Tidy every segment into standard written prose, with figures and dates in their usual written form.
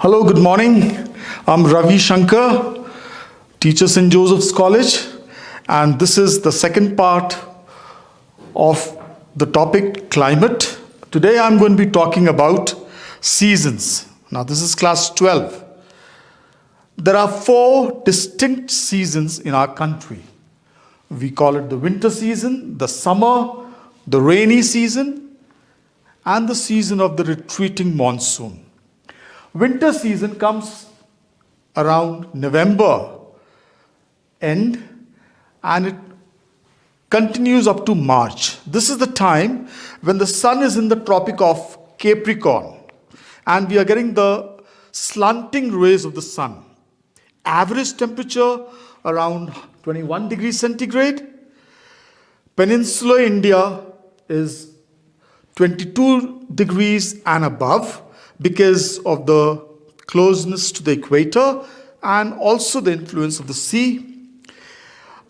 Hello, good morning. I'm Ravi Shankar, teacher St. Joseph's College, and this is the second part of the topic climate. Today I'm going to be talking about seasons. Now this is class 12. There are four distinct seasons in our country. We call it the winter season, the summer, the rainy season, and the season of the retreating monsoon. Winter season comes around November end and it continues up to March. This is the time when the sun is in the Tropic of Capricorn and we are getting the slanting rays of the sun. Average temperature around 21 degrees centigrade. Peninsular India is 22 degrees and above because of the closeness to the equator and also the influence of the sea.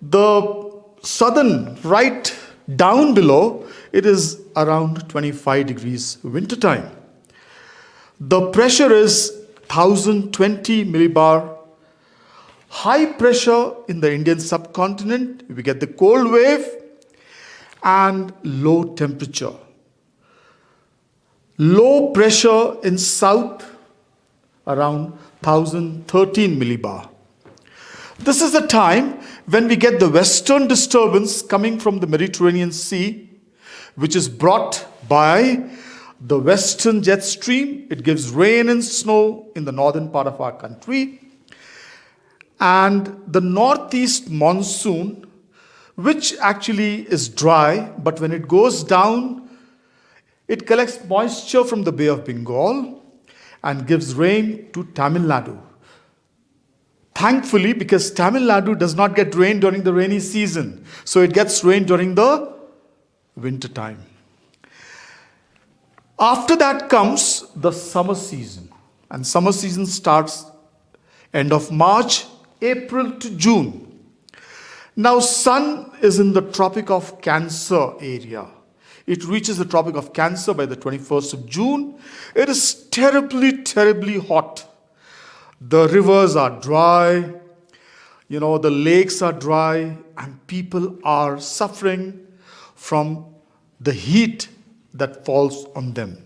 The southern, right down below, it is around 25 degrees wintertime. The pressure is 1020 millibar. High pressure in the Indian subcontinent, we get the cold wave and low temperature. Low pressure in south around 1013 millibar. This is the time when we get the western disturbance coming from the Mediterranean Sea, which is brought by the western jet stream. It gives rain and snow in the northern part of our country. And the northeast monsoon, which actually is dry, but when it goes down, it collects moisture from the Bay of Bengal and gives rain to Tamil Nadu. Thankfully, because Tamil Nadu does not get rain during the rainy season, so it gets rain during the winter time. After that comes the summer season, and summer season starts end of March, April to June. Now, sun is in the Tropic of Cancer area. It reaches the Tropic of Cancer by the 21st of June. It is terribly, terribly hot. The rivers are dry, the lakes are dry, and people are suffering from the heat that falls on them.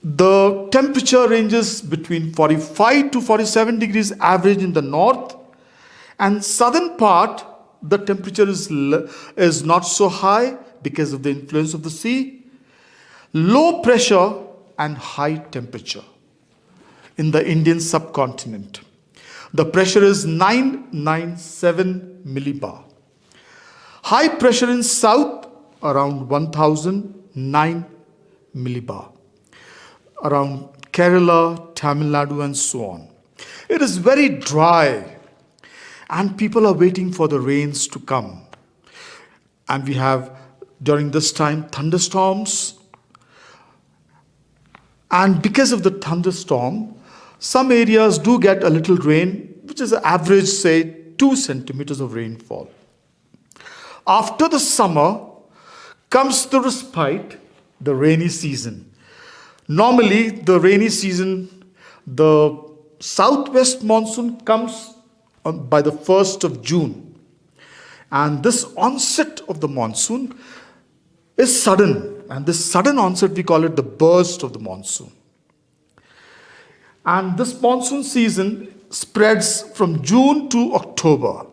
The temperature ranges between 45 to 47 degrees average in the north, and southern part, the temperature is not so high because of the influence of the sea. Low pressure and high temperature in the Indian subcontinent. The pressure is 997 millibar. High pressure in south around 1009 millibar. Around Kerala, Tamil Nadu and so on. It is very dry and people are waiting for the rains to come. And we have during this time thunderstorms. And because of the thunderstorm, some areas do get a little rain, which is an average, say, 2 centimeters of rainfall. After the summer comes the respite, the rainy season. Normally, the rainy season, the southwest monsoon comes by the 1st of June. And this onset of the monsoon is sudden. And this sudden onset, we call it the burst of the monsoon. And this monsoon season spreads from June to October.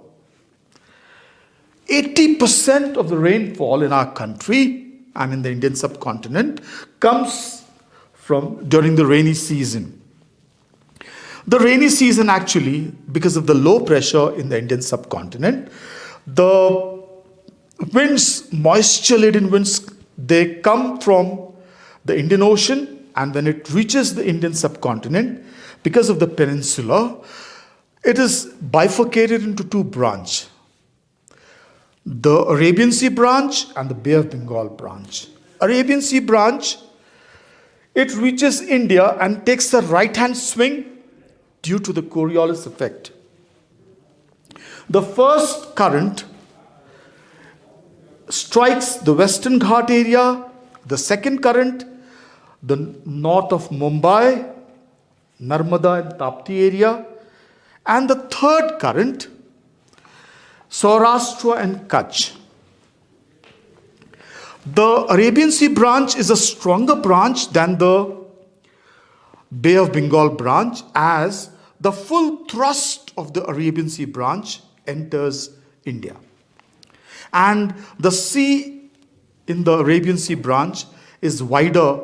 80% of the rainfall in our country and in the Indian subcontinent comes from during the rainy season. The rainy season actually, because of the low pressure in the Indian subcontinent, the winds, moisture-laden winds, they come from the Indian Ocean, and when it reaches the Indian subcontinent, because of the peninsula, it is bifurcated into two branches. The Arabian Sea branch and the Bay of Bengal branch. Arabian Sea branch, it reaches India and takes a right-hand swing due to the Coriolis effect. The first current strikes the Western Ghat area, the second current, the north of Mumbai, Narmada and Tapti area. And the third current, Saurashtra and Kutch. The Arabian Sea branch is a stronger branch than the Bay of Bengal branch, as the full thrust of the Arabian Sea branch enters India. And the sea in the Arabian Sea branch is wider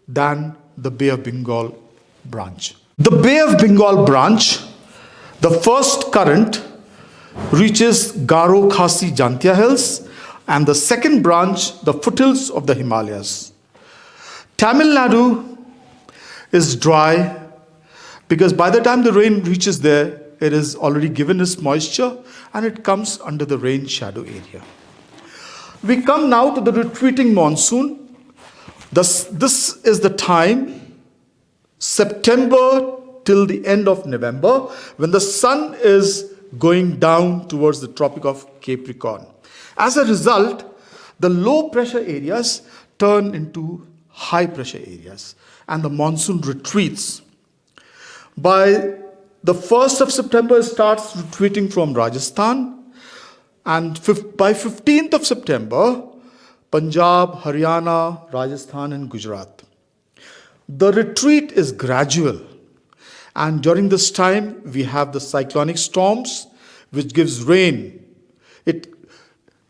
than the Bay of Bengal branch. The Bay of Bengal branch, the first current reaches Garo Khasi Jantia Hills, and the second branch, the foothills of the Himalayas. Tamil Nadu is dry because by the time the rain reaches there, it is already given its moisture and it comes under the rain shadow area. We come now to the retreating monsoon. This is the time, September till the end of November, when the sun is going down towards the Tropic of Capricorn. As a result, the low pressure areas turn into high pressure areas and the monsoon retreats. By the 1st of September, it starts retreating from Rajasthan, and by 15th of September, Punjab, Haryana, Rajasthan and Gujarat. The retreat is gradual, and during this time we have the cyclonic storms which gives rain.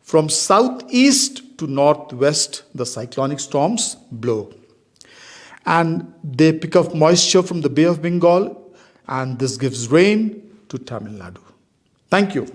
From southeast to northwest, the cyclonic storms blow. And they pick up moisture from the Bay of Bengal, and this gives rain to Tamil Nadu. Thank you.